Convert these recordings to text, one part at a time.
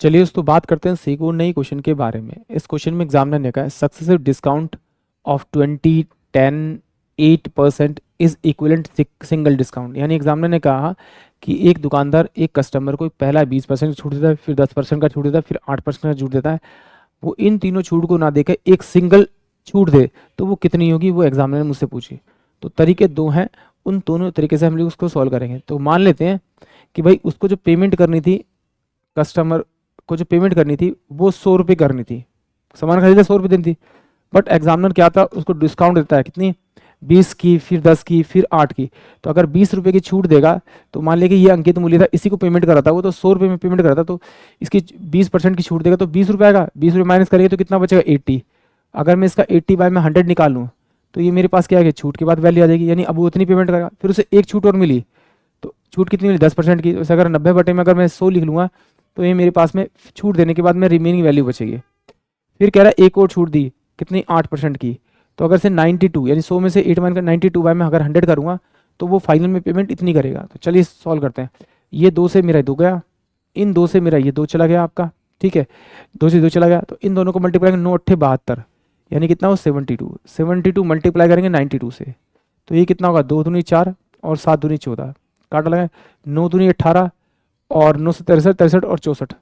चलिए दोस्तों बात करते हैं सीखो नई क्वेश्चन के बारे में। इस क्वेश्चन में एग्जामिनर ने कहा है successive discount of 20, 10, 8% is equivalent single discount. यानी एग्जामिनर ने कहा कि एक दुकानदार एक कस्टमर को पहला 20% छूट देता है, फिर 10% का छूट देता है, फिर 8% का छूट देता है। वो इन तीनों छूट को ना देकर एक सिंगल छूट दे तो वो कितनी होगी, वो एग्जामिनर ने मुझसे पूछी। तो तरीके दो हैं, उन दोनों तरीके से हम लोग उसको सॉल्व करेंगे। तो मान लेते हैं कि भाई उसको जो पेमेंट करनी थी, कस्टमर को जो पेमेंट करनी थी वो 100 रुपये करनी थी, सामान खरीदा 100 रुपये देनी थी। बट एग्जामिनर क्या था, उसको डिस्काउंट देता है कितनी, 20 की, फिर 10 की, फिर 8 की। तो अगर 20 रुपये की छूट देगा तो मान लिया कि ये अंकित मूल्य था, इसी को पेमेंट करा था, वो तो 100 रुपये में पेमेंट करा था, तो इसकी 20% की छूट देगा तो 20 रुपये आएगा। 20 रुपये माइनस करेंगे तो कितना बचेगा, 80। अगर मैं इसका 80 बाय में 100 निकाल लूँ तो ये मेरे पास क्या है, छूट के बाद वैल्यू आ जाएगी। यानी अब वो उतनी पेमेंट करेगा, फिर उसे एक छूट और मिली, तो छूट कितनी मिली, 10% की। तो अगर 90 बटे में अगर मैं 100 लिख लूँगा तो ये मेरे पास में छूट देने के बाद में रिमेनिंग वैल्यू बचेगी। फिर कह रहा है एक और छूट दी कितनी, 8% की। तो अगर से 92 यानी 100 में से 8 मान कर 92 बाय में अगर 100 करूँगा तो वो फाइनल में पेमेंट इतनी करेगा। तो चलिए सॉल्व करते हैं। ये 2 से मेरा 2 गया, इन 2 से मेरा ये 2 चला गया आपका, ठीक है, 2 से 2 चला गया। तो इन दोनों को मल्टीप्लाई करेंगे, 9 अट्ठे 72, यानी कितना हो 72। 72 मल्टीप्लाई करेंगे 92 से, तो ये कितना होगा, 2 दूनी 4 और 7 दूनी 14, काट लगाए, 9 दूनी 18 और 9 से 63, 63 और 64,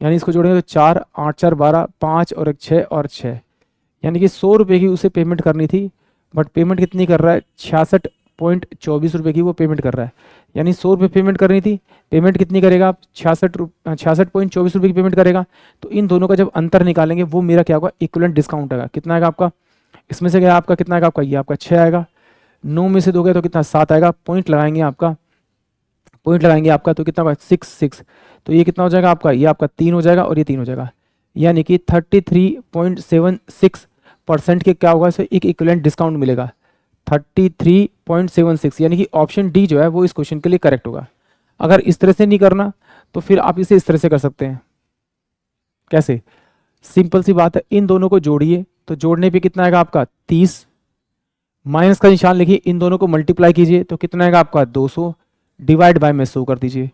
यानी इसको जोड़ेंगे तो 4, 8, 4, 12, 5 और 1 6 और 6, यानी कि 100 रुपये की उसे पेमेंट करनी थी। बट पेमेंट कितनी कर रहा है, 66.24 रुपये की वो पेमेंट कर रहा है। यानी 100 रुपये पेमेंट करनी थी, पेमेंट कितनी करेगा आप, 66.24 रुपये की पेमेंट करेगा। तो इन दोनों का जब अंतर निकालेंगे वो मेरा क्या होगा, इक्विवेलेंट डिस्काउंट आएगा। कितना आएगा आपका, इसमें से गया आपका कितना आएगा, आपका ये आपका 6 आएगा, 9 में से 2 गया तो कितना 7 आएगा, पॉइंट लगाएंगे आपका, पॉइंट लगाएंगे आपका तो कितना होगा 6 6। तो ये कितना हो जाएगा आपका, ये आपका 3 हो जाएगा और ये 3 हो जाएगा, यानी कि 33.76% के क्या होगा, इसे एक इक्विवेलेंट डिस्काउंट मिलेगा 33.76, यानी कि ऑप्शन डी जो है वो इस क्वेश्चन के लिए करेक्ट होगा। अगर इस तरह से नहीं करना तो फिर आप इसे इस तरह से कर सकते हैं। कैसे, सिंपल सी बात है, इन दोनों को जोड़िए तो जोड़ने पे कितना आएगा आपका 30, माइनस का निशान लिखिए, इन दोनों को मल्टीप्लाई कीजिए तो कितना आएगा आपका 200, डिवाइड बाय में 100 कर दीजिए,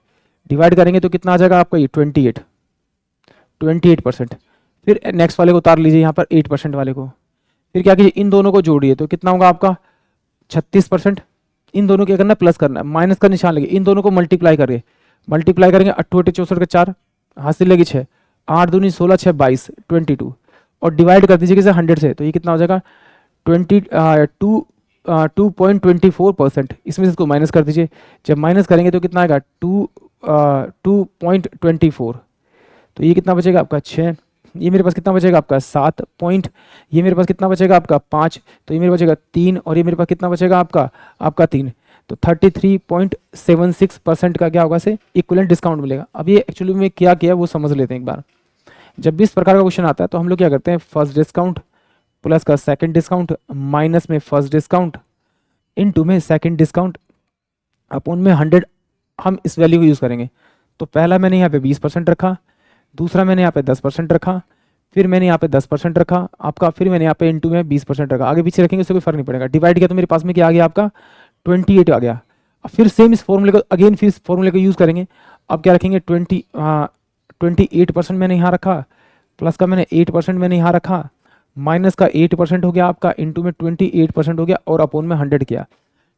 डिवाइड करेंगे तो कितना आ जाएगा आपका ये 28%। फिर नेक्स्ट वाले को उतार लीजिए यहाँ पर 8% वाले को, फिर क्या कीजिए, इन दोनों को जोड़िए तो कितना होगा आपका 36%। इन दोनों क्या करना है, प्लस करना है, माइनस का निशान लगे, इन दोनों को मल्टीप्लाई करिए, मल्टीप्लाई करेंगे 8 64 के 4, हासिल लगी 6, 8 दूनी 16, 6 22, 22, और डिवाइड कर दीजिए किसे 100 से, तो ये कितना हो जाएगा 2.24%। इसमें से इसको माइनस कर दीजिए, जब माइनस करेंगे तो कितना आएगा 2.24, तो ये कितना बचेगा आपका 6, ये मेरे पास कितना बचेगा आपका 7 पॉइंट, ये मेरे पास कितना बचेगा आपका 5, तो ये मेरे बचेगा 3, और ये मेरे पास कितना बचेगा आपका 3। तो 33.76% का क्या होगा से इक्विवेलेंट डिस्काउंट मिलेगा। अब ये एक्चुअली में क्या किया वो समझ लेते हैं एक बार। जब भी इस प्रकार का क्वेश्चन आता है तो हम लोग क्या करते हैं, फर्स्ट डिस्काउंट प्लस का सेकंड डिस्काउंट माइनस में फर्स्ट डिस्काउंट इनटू में सेकंड डिस्काउंट अपॉन में 100, हम इस वैल्यू को यूज़ करेंगे। तो पहला मैंने यहाँ पे 20% रखा, दूसरा मैंने यहाँ पे 10% रखा, फिर मैंने यहाँ पे 10% रखा आपका, फिर मैंने यहाँ पे इनटू में 20% रखा, आगे पीछे रखेंगे उससे कोई फर्क नहीं पड़ेगा। डिवाइड किया तो मेरे पास में क्या आ गया आपका 28 आ गया। अब फिर सेम इस फॉर्मूले को अगेन फिर इस फॉर्मूले को यूज़ करेंगे। अब क्या रखेंगे 28% मैंने यहाँ रखा, प्लस का मैंने 8% मैंने यहाँ रखा, माइनस का 8% हो गया आपका, इंटू में 28% हो गया, और अपोन में 100 किया।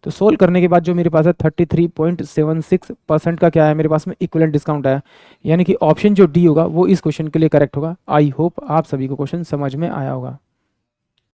तो सोल्व करने के बाद जो मेरे पास है 33.76% का क्या है मेरे पास में इक्विवेलेंट डिस्काउंट आया। यानी कि ऑप्शन जो डी होगा वो इस क्वेश्चन के लिए करेक्ट होगा। आई होप आप सभी को क्वेश्चन समझ में आया होगा।